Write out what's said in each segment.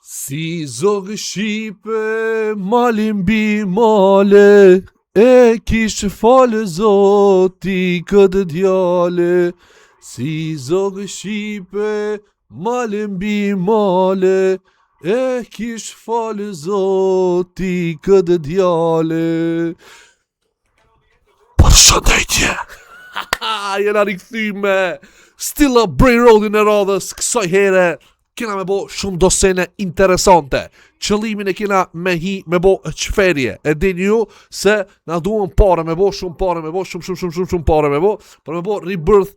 Si zogë Shqipe, mali mbi male, e kishë falë zoti këtë djale. Si zogë Shqipe, mali mbi male, e kishë falë zoti këtë djale. Përshëndetje! Jena rikëthy me Still a Brain Roadin e radhës kësaj here. Kena me bo shumë dosene interesante. Qëllimin e kena me me bo qferje. E din ju se na duhen pare me bo, shumë pare me bo, shumë pare me bo, për me bo rebirth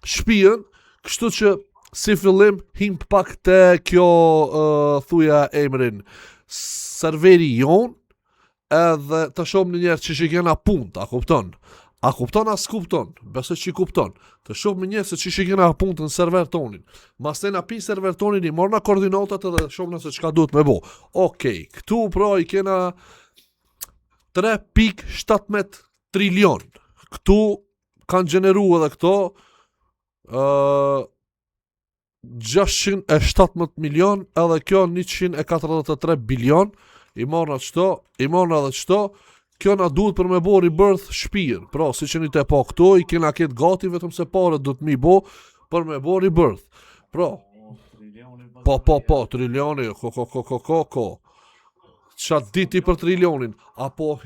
shpijen, kështu që si fillim him pak te kjo thuja emrin serveri jon, edhe të shumë një njerë që që kena punt, a kupton? A kupton, as kupton, besoj që kupton. Të shumë më njerë se që kena punë në server tonin. Mas të na pi server tonin i morna koordinatat edhe shumë nëse qka duhet me bo. Okej, këtu pra i kena 3.17 trilion. Këtu kanë gjeneru edhe këto 617 milion, edhe kjo 143 bilion. I morna edhe qëto. Kjo na duhet për me bo rebirth shpijen. Pra, si që një te po këto, i kena ketë gati, vetëm se pare du të mi bo për me bo rebirth. Pra, po, trilioni, ko. Qatë diti për trilionin. Apo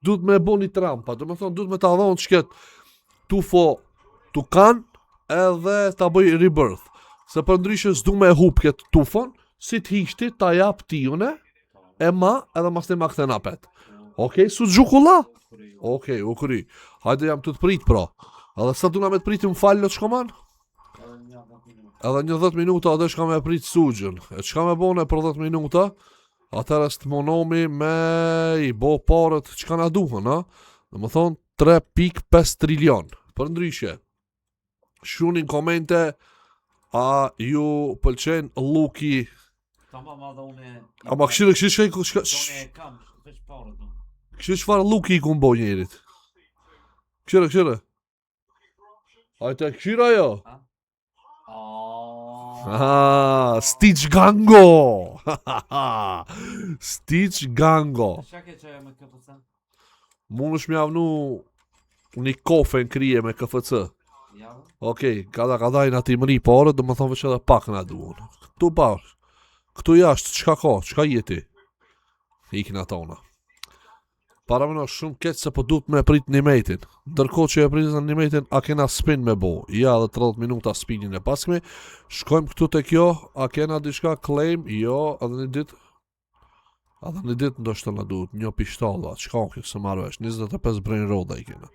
du të me bo një trampa, du me thonë, du të me ta dhonë që ketë tu kanë, edhe ta bëj rebirth. Se për ndryshë s'du me hup këtë tufon, si t'hishti ta jap tijune, e ma edhe mas të ma këthe napet. Okej, su t'gjukulla? Okej, u kry. Hajde jam të t'prit pra. Edhe sa t'una me t'priti më falë të shkoman? Edhe një 10 minuta edhe shka me prit sugjën. E qka me bone për 10 minuta? Atër e s't'monomi me i bo parët qka na duhen, ha? Dhe më thonë 3.5 trilion. Për ndryshe, shunin komente, a ju pëlqen luki. Ama këshirë qfarë luki i ku mbo njerit? Këshirë Hajte këshira jo? Stitch Gango. Stitch Gango. Mund është mjavnu një kofe në krije me KFC. Okej, kada i nga ti mëri pare, dhe më thonë veç edhe pak nga duon. Tu parë. Këtu jashtë, qka ka, qka jeti? Ikna tona. Para mëna shumë keq se po duhet me prit një mejtin. Ndërko që e pritën një mejtin, a kena spin me bo. Ja dhe 30 minuta spinin e paskmi. Shkojmë këtu të kjo, a kena diçka claim? Jo, edhe një dit. Edhe një dit ndoshtë në duhet, një pishtalla. Qka o kjo se marvesh, 25 brain road i kena.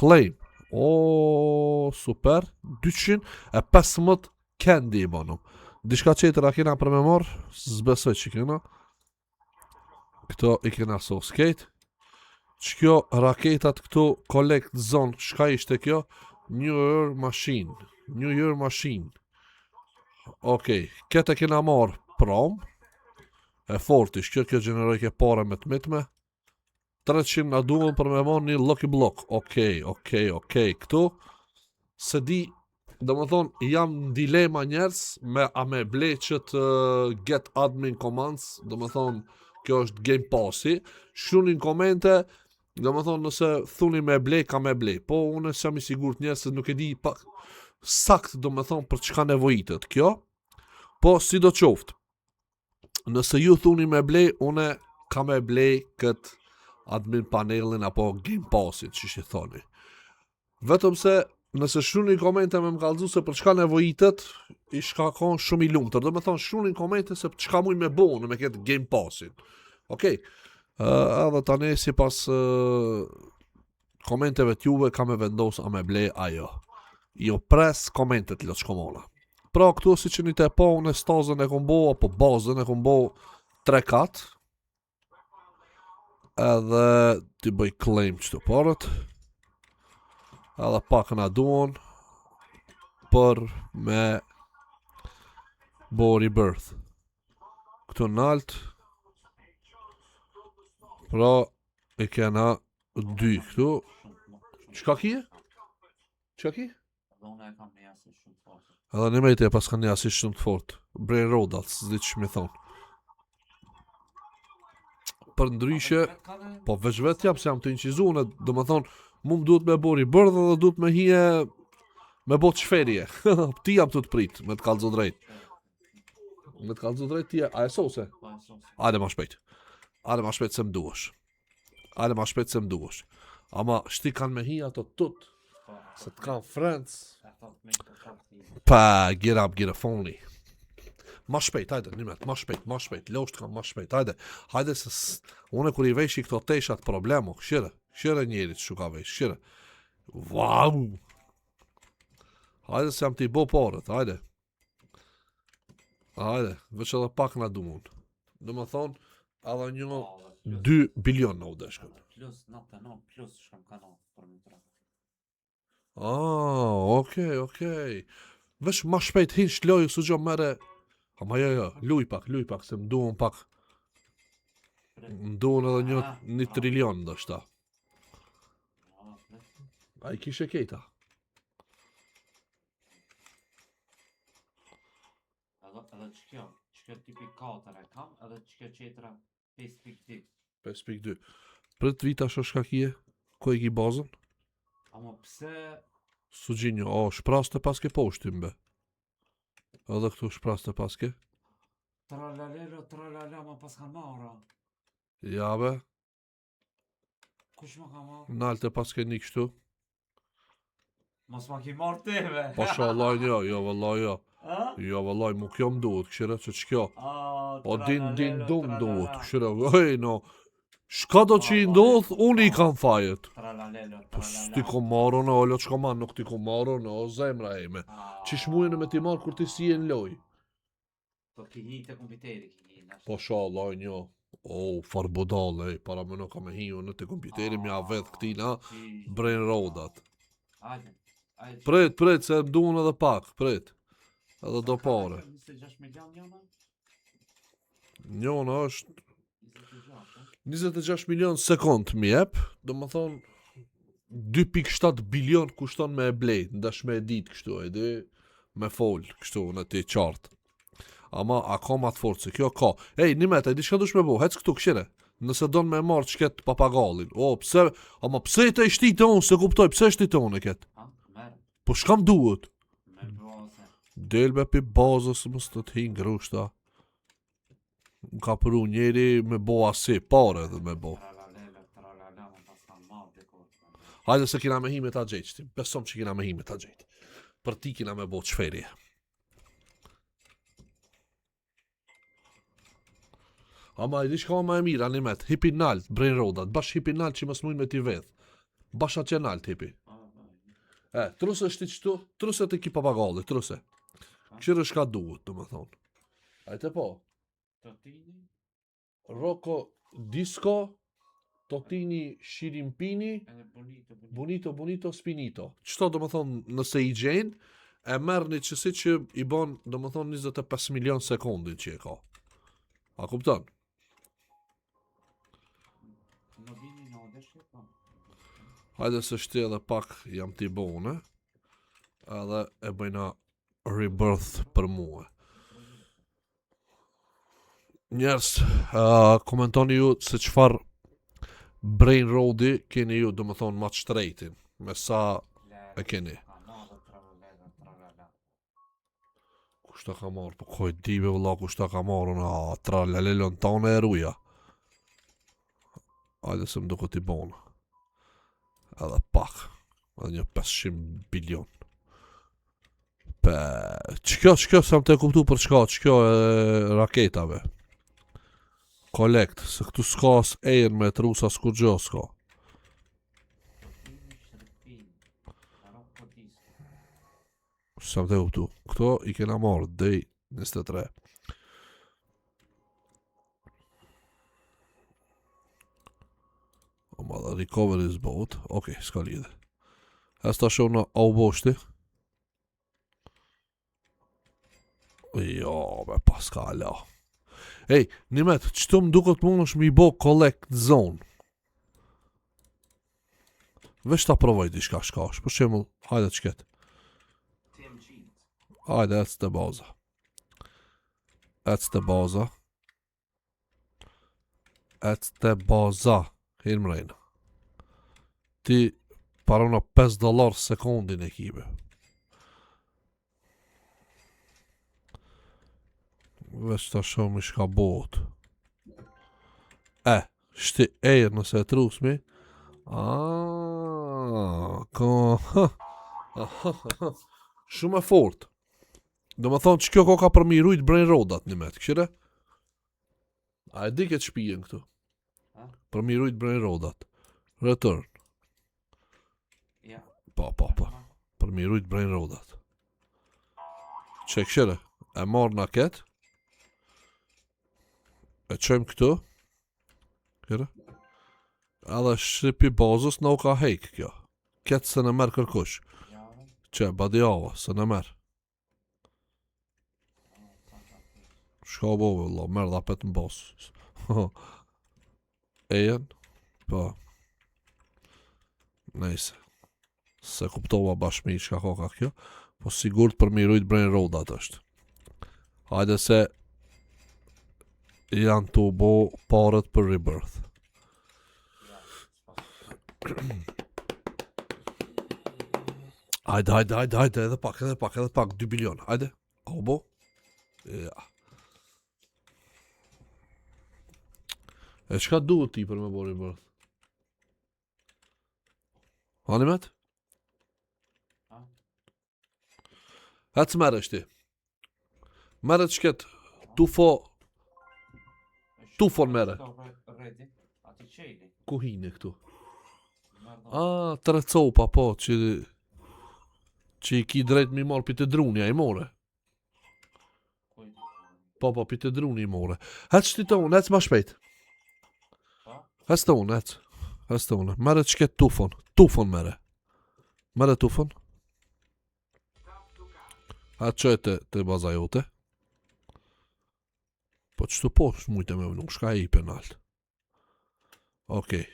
Claim. O, super. 215 candy i banu. Dishka qetër a kena për me morë, zbesoj që kena. Këto i kena so skate. Që kjo raketat këtu collect zone, shka ishte kjo? New Year Machine. Okej, këtë e kena marë prom. E fortish, kjo gjeneroj ke pare me të mitme. 300 na duhen për me marë një Lucky Block. Okej, këtu. Se di... Do më thonë, jam në dilema njerës a me ble qëtë get admin commands, do më thonë, kjo është game passi, shunin komente, do më thonë, nëse thuni me ble, ka me ble, po unë e jam i sigurt njerës se nuk e di pak sakt, do më thonë, për çka nevojitet kjo, po si do qoftë, nëse ju thuni me ble, unë ka me ble këtë admin panelin apo game passit, që shi thoni. Vetëm se, nëse shunin komente me më kalzu se për çka nevojitet, i shka kon shumë i lumëtër. Do me thonë shunin komente se për çka muj me bo në me këtë game passin. Okej. Edhe tani si pas komenteve t'juve ka me vendos a me ble ajo. Jo pres komentet lë shkomona. Pra këtu si që një te po në stazën e kombo, apo bazën e kombo 3 kat. Edhe t'i bëj claim që të parët. Edhe pak nga duon për me bo rebirth. Këtu nalt. Pra i kena 2 këtu. Qka kje? Edhe një mejtë e pas ka një asisht shumë të fort. Brain Rodat, s'di që mi thonë. Për ndryshe, po veç vetë jam se jam të inqizune, do më thonë, mu më duhet me bori bërë dhe duhet me hije, me bo të shferje. Ti jam të prit, me të kalzo drejt. Me të kalzo drejt ti e, a e sose? Ade ma shpejt. Ade ma shpejt se më duesh. Ade ma shpejt se më duesh. Ama shti kanë me hije ato tut, se të kanë friends. Pa, get up, get a phony. Ma shpejt, hajde, nimet, ma shpejt, losht kam ma shpejt, hajde se une kur i vesh i këto teshat problemo, këshire njerit që ka vesh, këshire. Wow! Hajde se jam t'i bo porët, hajde. Hajde, veç edhe pak na dumun. Do më thonë, edhe një 2 bilion në u deshkën. Plus 99, plus shkëm kanal për më tra. Okej. Vesh ma shpejt hin shloju su gjo mere. Ama jo, luj pak, se më duon pak. Më duon edhe një trilion dhe shta. A i kishe kejta. Edhe që kjo tipi 4 e kam, edhe që kjo qetra 5.2. 5.2. Për të vita shka kje, ku e ki bazën? Ama pse... Su gjinjo, shpraste paske poshtim be. Edhe këtu shpraste paske. Tralala, ma pas ka marra. Ja be. Kush ma ka marra? Nalte paske një kështu. Mos ma ki marrë teve. Pasha Allah jo, vëllaj jo. Jo, vëllaj, mu kjo më duhet, këshire që që kjo. O din dum duhet, këshire, ej, no. Shka do që i ndodh, unë i kam fajet. Po s'ti ko marro në, ollo që man, nuk ti ko marro në, o zemra eme. Qish mujnë me ti marrë kur ti si e në loj? Po ki hi të kompiteri, ki hi. Po shala, njo. O, far budal, ej, para më në ka me hi unë të kompiteri, mja vedh këtina, Brain Rodat. Pret, se më duhen edhe pak, pret. Edhe do pare. 26 milion njona? Njona është 26 milion sekund mi jep, do më thonë 2.7 bilion kushton me e blejt, ndash me e dit kështu, e di, me fol, kështu, në ti qartë. Ama, a ka ma të fortë, se kjo ka. Ej, nimet, e di shka dush me bo, hec këtu këshire, nëse don me marrë që ketë papagallin. O, pse, ama pse të i shtitë unë, se kuptoj, pse shtitë unë e ketë? Po shkam duhet? Me baze. Delbe pi bazës, mës të t'hin grushta. Më ka përru njeri me bo asi, pare dhe me bo. Tralala, ma pas ka marrë dhe kohë. Hajde se kina me hi me ta gjejt, shtim. Besom që kina me hi me ta gjejt. Për ti kina me bo qferje. Ama i di shka ma e mirë, animet, hipi nalt, Brain Rodat, bash hipi nalt që mës mujnë me ti vedh. Bash atë që nalt hipi. Truse shti qëtu, truse të ki papagalli, truse. Këshirë shka duhet, do me thonë. Ajte po. Totini? Rocco Disco, Totini Shirimpini, Bonito. Bonito Spinito. Qëto do më thonë nëse i gjenë, e merë një qësi që i bon, do më thonë 25 milion sekundin që e ka. A kupton? Në vini në odeshke, po. Hajde se shti edhe pak jam t'i bone, edhe e bëjna rebirth për muë. Njerës, komentoni ju se qfar Brain Rodi keni ju, do më thonë, ma të shtrejtin, me sa e keni. Kushta ka marrë, po koj dive vëlla kushta ka marrë, na tralalelon tane e ruja. Hajde se më duke t'i bonë. Edhe pak, edhe një 500 bilion. Qëkjo, se më të e kuptu për qëkjo e raketave. Collect, se këtu s'ka as ejën me të rusa s'kur gjo s'ka. Se më të e kuptu. Këto i kena marrë, dej 23. O ma dhe recovery is boat. Okej, s'ka lidhe. Hes ta shoh në au boshti. Jo, me pas ka ala. Ej, nimet, qëtu më duket mund është mi bo collect zone. Vesh ta provoj di shka është, për shemull, hajde qket. Hajde, ec të baza. Ec të baza. Ec të baza. Hirë mrejnë. Ti parona $5 sekundin e kibe. Veç ta shumë i shka bot. Shti ejrë nëse e trusmi. Shumë e fort. Do më thonë që kjo ko ka për mi rujt brain rodat një met, këshire? A e di këtë shpijen këtu? Për mi rujt brain rodat. Return. Ja. Pa. Për mi rujt brain rodat. Që këshire? E marrë na ketë. E qëjmë këtu. Këshire? Edhe shqipi bazës në u ka hejk kjo. Ketë se në merë kërkush. Që, badjava, se në merë. Shka bove, Allah, merë dhe apet në basë. Ejen, pa. Nejse. Se kuptova bashmi që ka kjo. Po sigurt për mirujt brain rodat është. Hajde se janë të bo parët për rebirth. Hajde, edhe pak, 2 bilion, hajde, obo, ja. E qka duhet ti për me bo rebirth? Hanimet? Hec mere shti. Mere të shket, tufon mere. Ku hini këtu? Tre copa po, që i ki drejt mi marë për të drunja i more. Po, për të druni i more. Hec shti të unë, hec ma shpejt. Hec të unë, hec të unë. Mere të shket tufon mere. Mere tufon. Hec që e të baza jote. Po qëtu po, shmujte me vënu, shka e i penalt. Okej.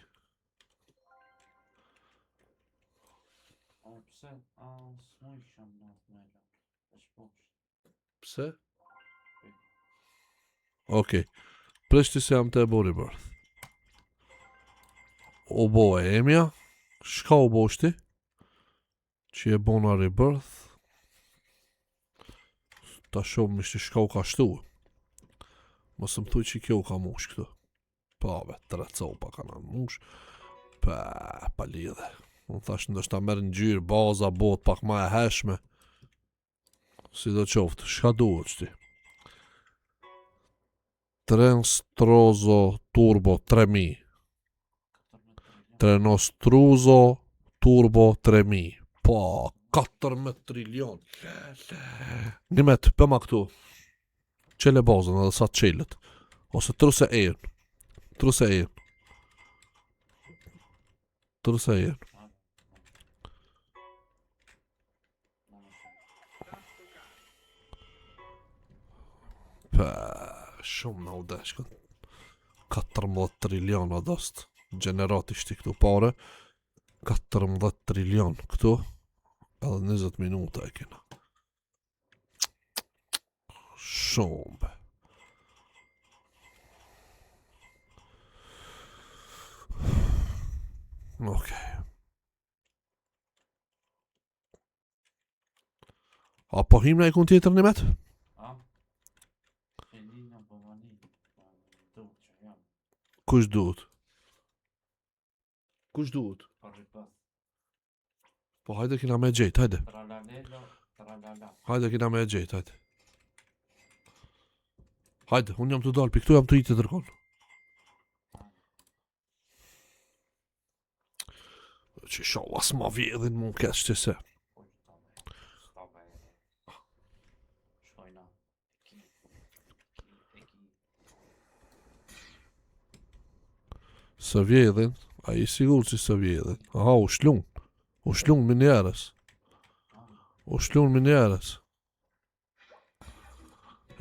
Pse? Okej. Preshti se jam të e bo rebirth. O bo e emja. Shka o bo shti? Që e bona rebirth. Ta shumë mishti shka u ka shtu. Mos më thuj që kjo u ka mush këtu. Pa be, 3 copa ka në mush. Pa lidhe. Unë thash ndështë ta merë në gjyrë, baza, bot, pak ma e heshme. Si do qoftë, shka duhet qëti? Trenstrozo Turbo 3000. Trenostruzo Turbo 3000. Pa, 14 trilion. Nimet, pëma këtu. Qele bazën edhe sa të qelet. Ose truse ejën. Shumë në udeshkën. 14 trilion adost. Generat ishti këtu pare. 14 trilion këtu. Edhe 20 minuta e kena. Shumë be. Okej. A po him në e kun tjetër një met? Kush duhet? Po hajde kina me gjejt, hajde. Hajde kina me gjejt, hajde. Hajde, unë jam të dalë, për këtu jam të i të tërkon. Që shoh as ma vjedhin mund kesh që se. Së vjedhin, a i sigur që së vjedhin. Aha, u shlun me njerës.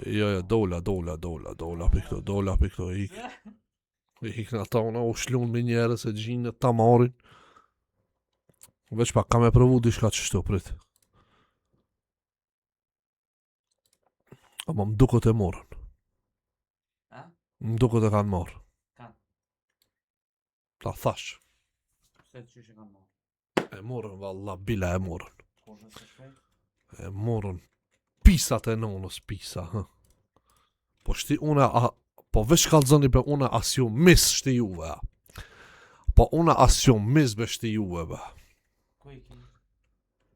Jo, dola, për këto, ik në ta una, u shlun me njerës e gjinë ta marin. Veç pak ka me provu di shka që shto prit. Ama më duket e morën. A? Më duket e kanë marrë. Kanë. Ta thash. Pse që që kanë marrë? E morën, valla, bila e morën. Kohë se shpejt? E morën pisat e nonës pisa, hë. Po shti une, po veç kalzoni be une as ju mis shti juve, a. Po une as ju mis be shti juve, be. Ku i ki?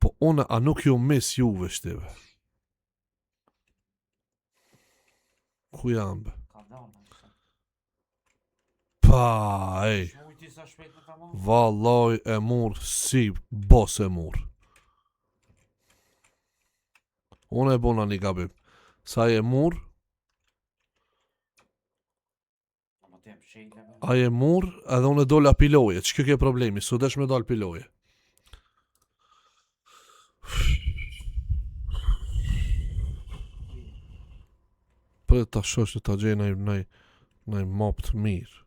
Po une a nuk ju mis juve shtive. Ku jam, be? Ka dhona, se. Pa, ej. Shmujti sa shpejt me ta marrë? Vallaj e mur si bos e mur. Unë e bona një gabim. Sa e mur, Ama të jem shejle me. a e mur, edhe unë e dola piloje. Që kjo ke problemi, su desh me dal piloje. Për ta shosh që ta gjej nëj mop të mirë.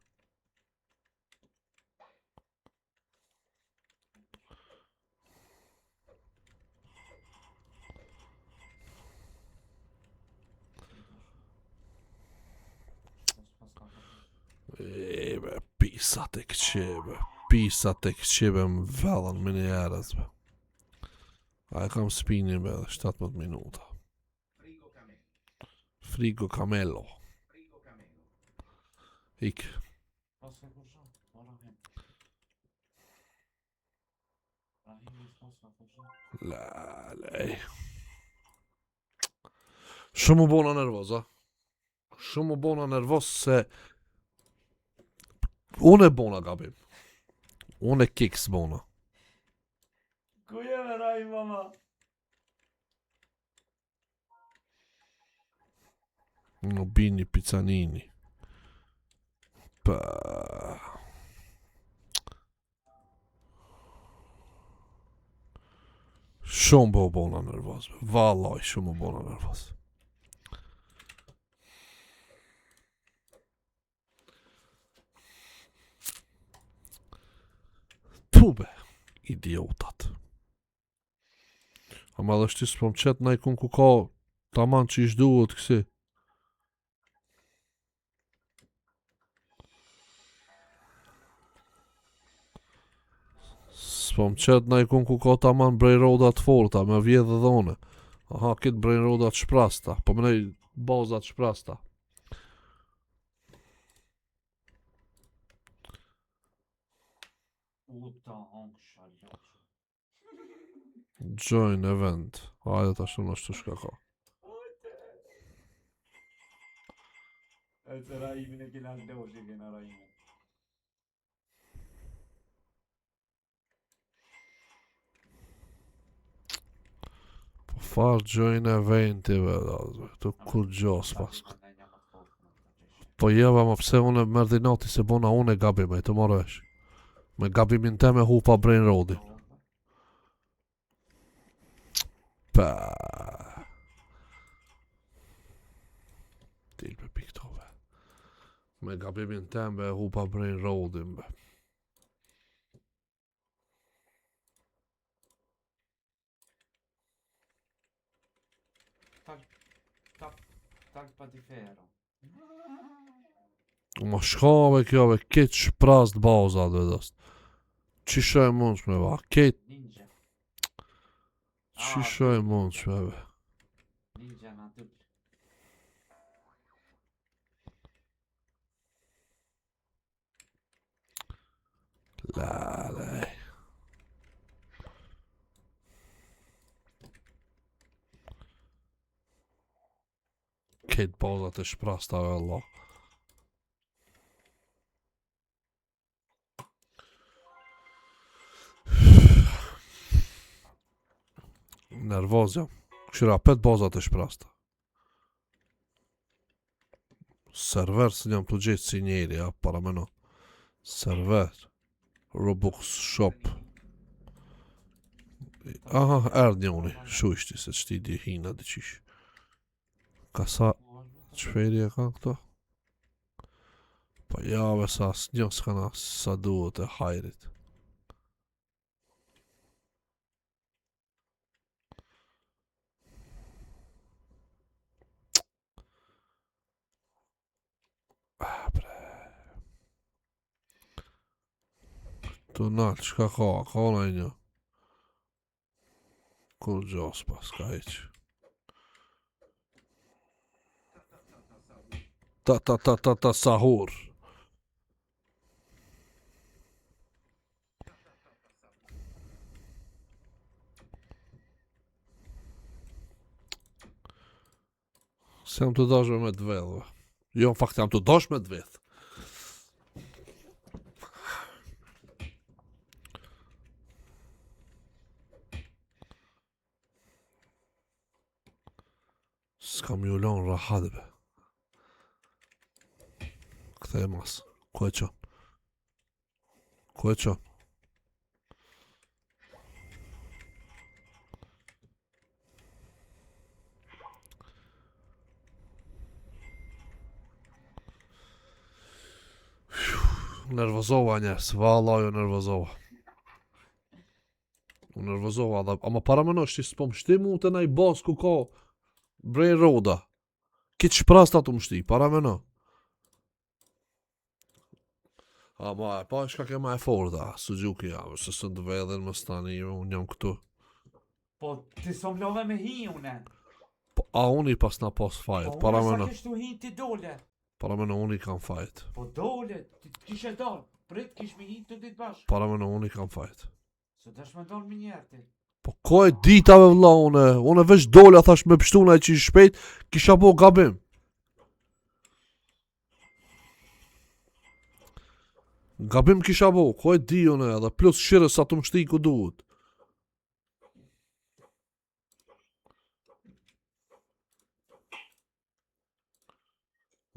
E be, pisat e këqebe. Pisat e këqebe më vellën me një erës, be. A e kam spinin, be, dhe 17 minuta. Frigo Camelo. Ik. Pas e kur shon? O Rahim. Rahim i s'pas ka kur shon? Lej. Shumë u bona nervoz, a? Shumë u bona nervoz se unë e bona gabim. Unë e kiks bona. Ku jeme Rahim, mama? Në bini pizzanini. Pa. Shumë bo bona nervoz. Vallaj, shumë u bona nervoz. Tube, idiotat. Ama dhe shtis po më qetë najkun ku ka taman që ish duhet kësi. S'po më qetë najkun ku ka taman brej rodat forta, me vjedhë dhe une. Aha, kitë brej rodat shprasta, po më nej bazat shprasta. U ta hongë shalot. Join event. Hajde ta shumë ashtu shka ka. E të Rahimin e kena ldo që kena Rahimin. Po farë join eventive, të kur gjos pas. Po jeva ma pse une merdinati se bona une gabim e të marrë vesh. Me gabimin te me hupa brain roadin. Pa. Tilpe piktove. Me gabimin te me hupa brain roadin be. Tak pa ti fero. Ma shkave kjo be, ketë shprast bazat vedost. Qisha e mund shme ba, ketë Ninja. qisha e mund shme be. Ninja na dup. Lale. Ketë bazat e shprastave Allah. Nervoz jam. Këshira 5 bazat e shprasta. Server së njëm të gjithë si njeri, ja, para meno. Server. Robux shop. Aha, erdë një uni. Shu ishti se qëti di hina dhe qish. Ka sa qferi e ka këto? Pa jave sa as një s'kana sa duhet e hajrit. Tu nalë, qka ka ona i një. Kur gjos pas, ka iq. Ta, sahur. Se jam të dashme me të vedhve. Jo, në fakt jam të dashme me të vedh. S'kam ju lanë rahat be. Këthe e mas. Ku e qon? Ku e qon? Nervozova njerës, vallaj u nervozova. U nervozova, ama para më nështë që s'po më shti mu të naj bas ku ka Brain Roda. Kitë shprasta të më shti, para më në. Ama e pa shka ke ma e forda, së gjuki jam, se së të vedhen më stani, unë jam këtu. Po, ti s'om love me hi une. A unë i pas na pas fajt, para më në. Po, unë sa kështu hi ti dole. Para më në unë i kam fajt. Po, dole, ti kishe dal. Prit, kish me hi të ditë bashkë. Para më në unë i kam fajt. Se dash me dal me njerë ti. Po ko e ditave vlla une veç dola thash me pshtuna që i shpejt, kisha po gabim. Gabim kisha po, ko e di une, edhe plus shire sa të më shti ku duhet.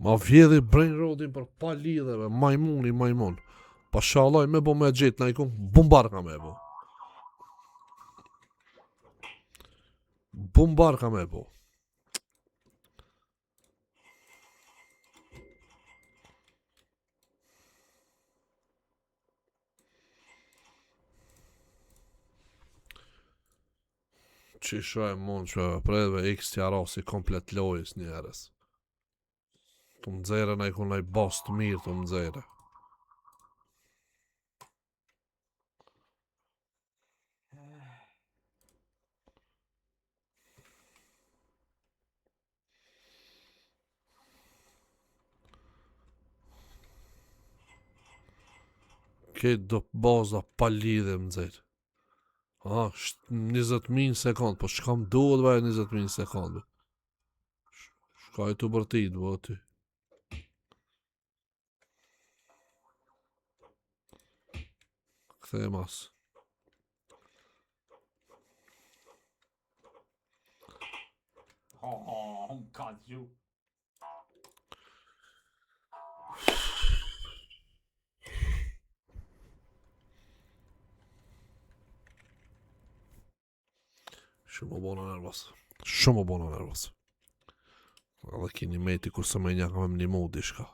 Ma vjedhi Brain Rodin për pa lidheve, majmun. Pa shalaj me bo me gjetë, na i kom bumbarka me bo. Bumbarka me bo. Qisha e mund që predve X tja rasi komplet lojës njerës. Të mëzere na i ku naj bas të mirë të mëzere. Këtë do baza pa lidhe mëzere. 20.000 sekund, po shkam duhet vaj 20.000 sekund. Shkaj të bërtit, vëti. Këthe e mas. Unë ka gju. Shumë o bona nervos. Shumë o bona nervos. Edhe kini meti kur se me njaka me më një mudi shka.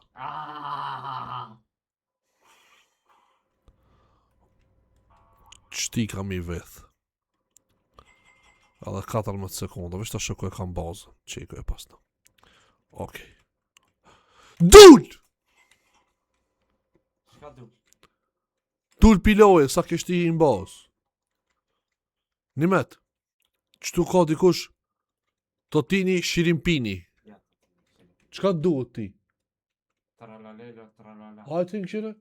Qti kam i veth. Edhe 14 sekunda, vishta shëku e kam bazën. Qeko e pasna. Okej. Dull! Shka dull? Dull piloje, sa kishti i në bazë. Nimet. Qëtu ka dikush Totini Shirimpini. Qka duhet ti? Tralalelo, tralala. Hajtë në këshire?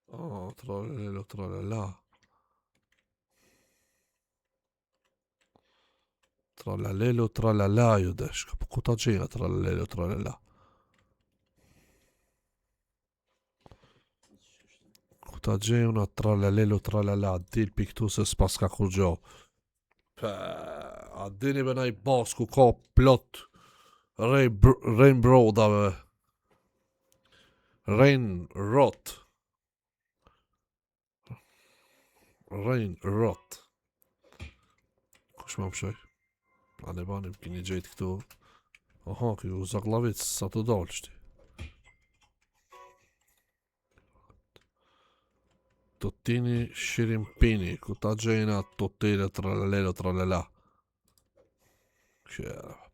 Tralalelo, tralala. Tralalelo, tralala ju deshka. Po ku ta gjenja tralalelo, tralala? Ku ta gjenja tralalelo, tralala? Dil pi këtu se s'pas ka kur gjo. A dini be naj bas ku ka plot Rain Brodave. Rain Rot. Kush më pëshoj? A ne banim kini gjejt këtu. Aha, kjo zaklavic sa të dalë shti. Totini Shirimpini, ku ta gjejna totile tralalelo tralala. Kje,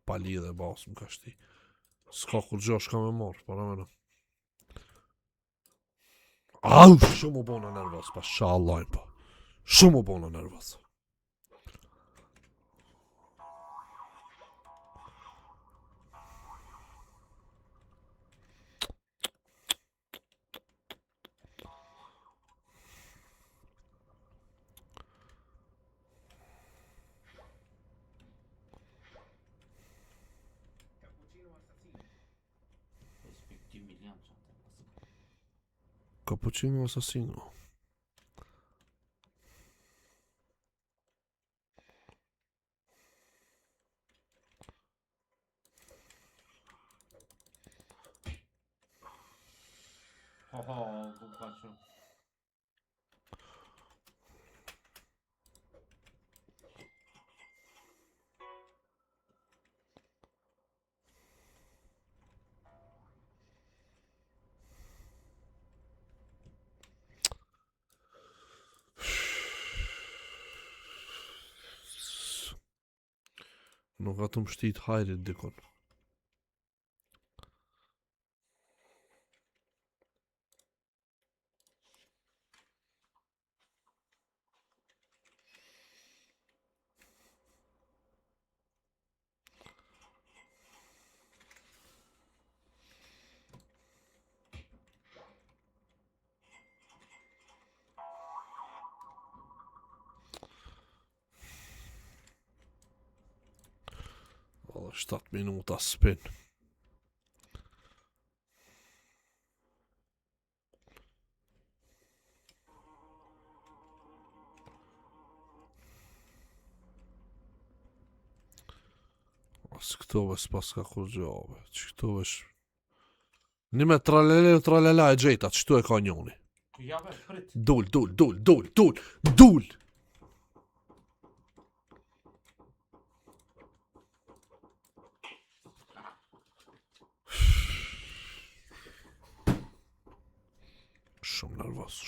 pa lidhe basë më ka shti. S'ka kur gjo shka me morë, para me në. Au, shumë u bona nervos, pa shallajnë, pa. Shumë u bona nervos. Respektiv milion që atë pasë. Cappuccino assassino. Ho, ku ka që. Nuk ka të më shtit hajrit dikon. Edhe 7 minuta spin. As këto ves pas ka kur gjove. Që këto vesh... Një me tralala e gjejta, qëtu e ka njoni. Ja be, prit. Dul. Dul!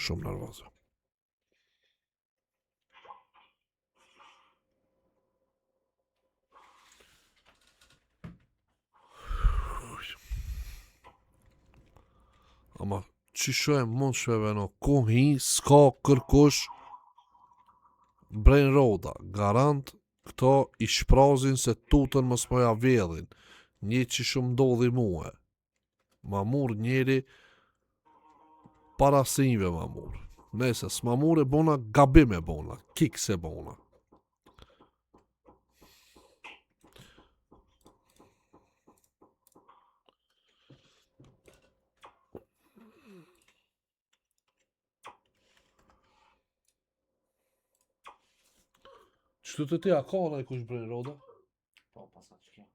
Shumë nervoz. Ama qisho e mund shpeve no, ku hi, s'ka kërkush Brain Roda, garant këto i shprazin se tutën mos po ja vjedhin. Një që shumë ndodhi muhe. Ma mur njeri para sinjve ma mur. Nese, s'ma mur e bona gabim e bona, kiks e bona. Qëtu të ti a ka në i kush Brain Roda? Po, pasa që kjo.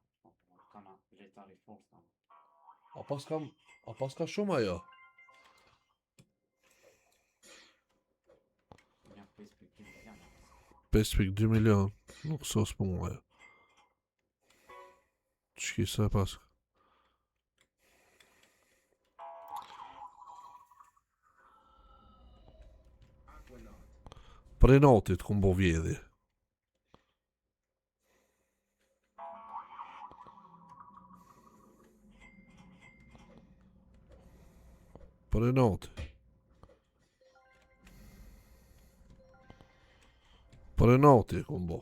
Kana letari forta. A pas ka shumë ajo? Një 5.2 milion. 5.2 milion. Nuk sos për mua ajo. Qëki se pas? Prej natit ku mbo vjedhi. Prej natit. Prej natit ku mbo.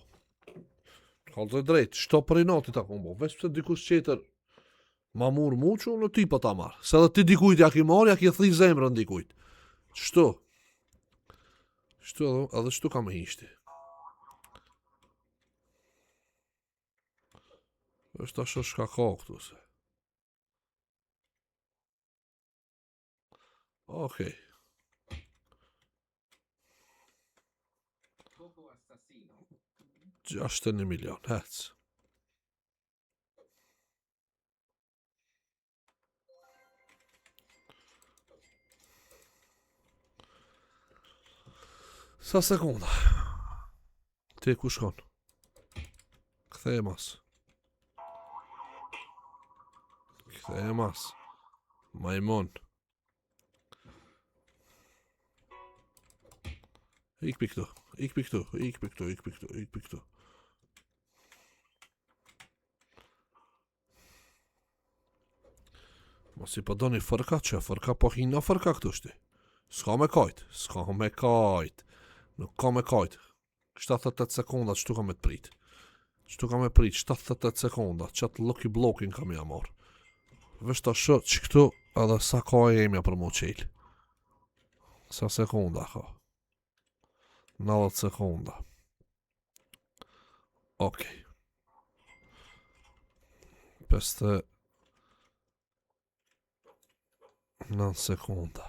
Kalzoj drejt, shto prej natit ta ku mbo. Vesh pëse dikush qeter ma mur muqu, në ty pa ta marrë. Se dhe ti dikujt ja ki marrë, ja ki thri zemrën dikujt. Qështu? Shtu edhe shtu ka me hishti. është ashtë shka ka këtu se. Okej. 61 milion, hec. Sa sekunda. Ti ku shkon? Kthej mas. Majmon. Ik pi këtu. Mos i pa doni fërka që, fërka po hina fërka këtu shti. S'ka me kajt. Nuk ka me kajt. 78 sekonda çtu kam me të prit. 78 sekonda. Çat lucky blocking kam ja marr. Vesh ta shoh që këtu edhe sa ka e jemi për mu qel. Sa sekonda ka. 90 sekonda. Okej. 59 sekonda.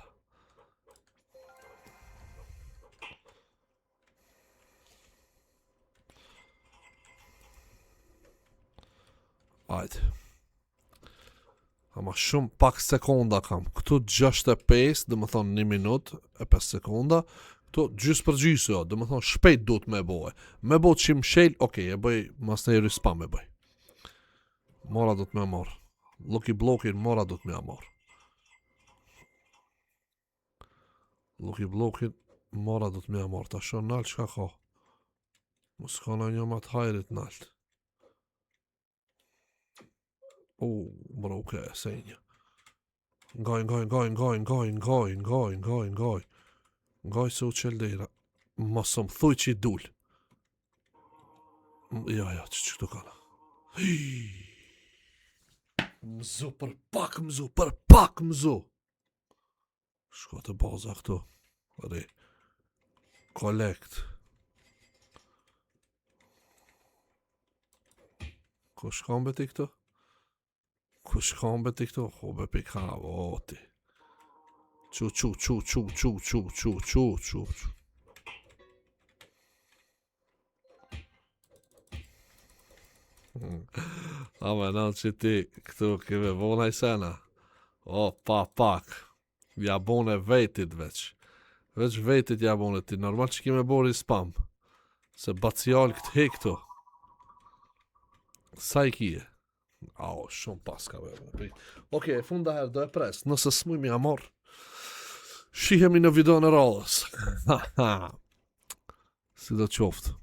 Ajde. Ama shumë pak sekonda kam. Këtu 65, dhe më thonë 1 minut e 5 sekonda. Këtu gjysë për gjysë, jo, dhe më thonë shpejt duhet me boje. Me bo që më shel, okej, e bëj, mas në i spam e bëj. Mora do të me marr. Lucky blockin mora do të me marr. Lucky blockin mora do të me marr. Ta shoh nalt çka ka. Mos ka në një matë hajrit nalt. Broke, senja. Ngoj. Ngoj se u qeldera. Mos më thuj që i dul. Ja, që këtu kana. Mzu, për pak mzu. Shko të baza këtu. Re. Collect. Ku shkon beti këtu? Hobe pika, ti. Çu. Ama në që ti këtu kime bona i sena. Pak. Ja bone vetit veç. Veç vetit ja bone ti. Normal që kime bori spam. Se bacial këtë he këtu. Sa i kije? Shumë pas ka vërë. Okej, funda herë do e pres. Nëse s'muj mi amor. Shihemi në video në radhës. Si do qoftë.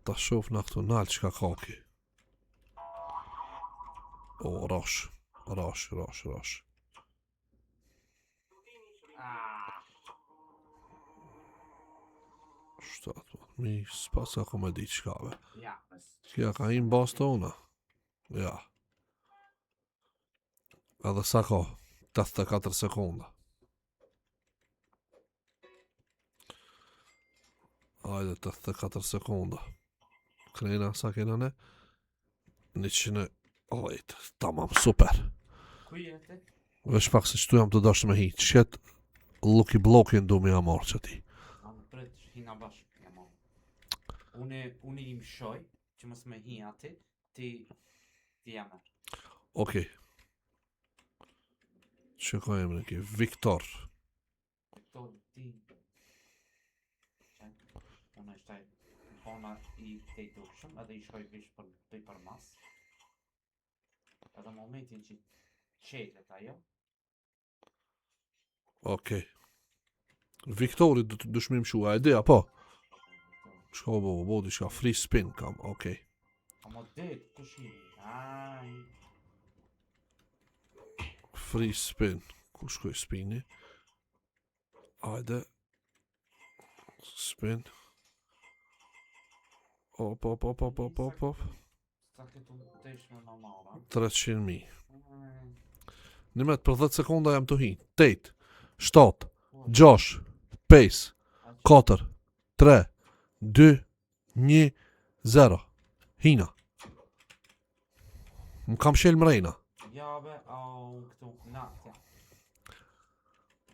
Ta shof në këtu nalë që ka kaki. Rosh. Mi s'pas ka ko me di qkave. Kja ka im bas të una. Ja. Edhe sa ka? 84 sekonda. Ajde, 84 sekonda. Krejna, sa kena ne? 100... Ojt, tamam, super. Ku jete? Vesh pak se qëtu jam të dashtë me hi. Qet lucky blockin du me amor që ti. Pret, hina bashkë. Unë i më shoj, që mos me hi ati, ti jamer. Okej. Që ka emre ki? Viktor. Viktor, ti. Unë ishtaj bona i te dukshëm, edhe i shkoj vish për mas. Edhe momentin që qetet ajo. Okej. Viktori dëshmim shua, e dhe, apo? Shka bo, diçka free spin kam, okej. Amo det, kush i? Free spin, ku shkoj spini? Ajde. Spin. Op. Sa këtu desh me normala. 300.000. Nimet për 10 sekonda jam të hi. 8, 7, 6, 5, 4, 3, 2, 1, 0. Hina. Më kam shel mrejna. Ja be, këtu, natja.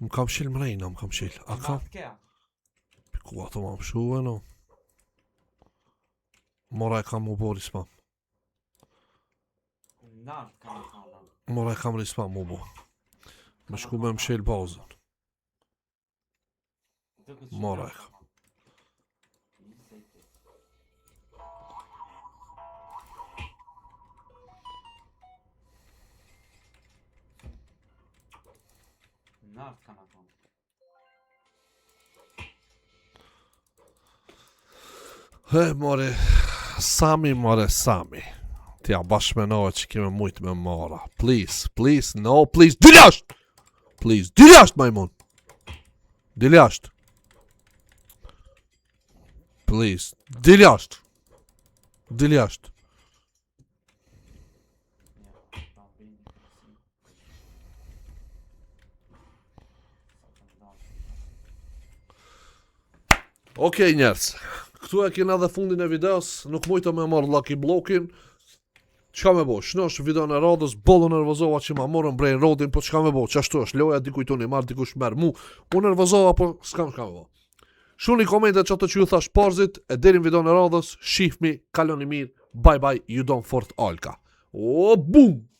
Më kam shel mrejna, A kam? Natja. Ku ato më shuve, no? Mora e kam u bo rispam. Nart kam kana. Mora e kam rispam u bo. Më shku me më shel pauzën. Mora e kam. Nart kana kana. More, Sami. Ti Tja, bashkë me nove që keme mujtë me mara. Please, please, no, please. Dil jashtë! Please, dil jashtë, majmun! Dil jashtë! Please, dil jashtë! Dil jashtë! Okej, njerës, këtu e kena dhe fundin e videos, nuk mujtë me marrë Lucky Blockin. Qka me bo, shnosh video në radhës, bollo nervozova që ma morën brain rodin, po qka me bo, qashtu është, loja dikujt unë i marrë, dikush merë mu, unë nervozova, po s'kam shka me bo. Shuni komente që të që ju thash parzit, e derin video në radhës, shifmi, kaloni mirë, bye bye, you don't fort Alka. O, boom!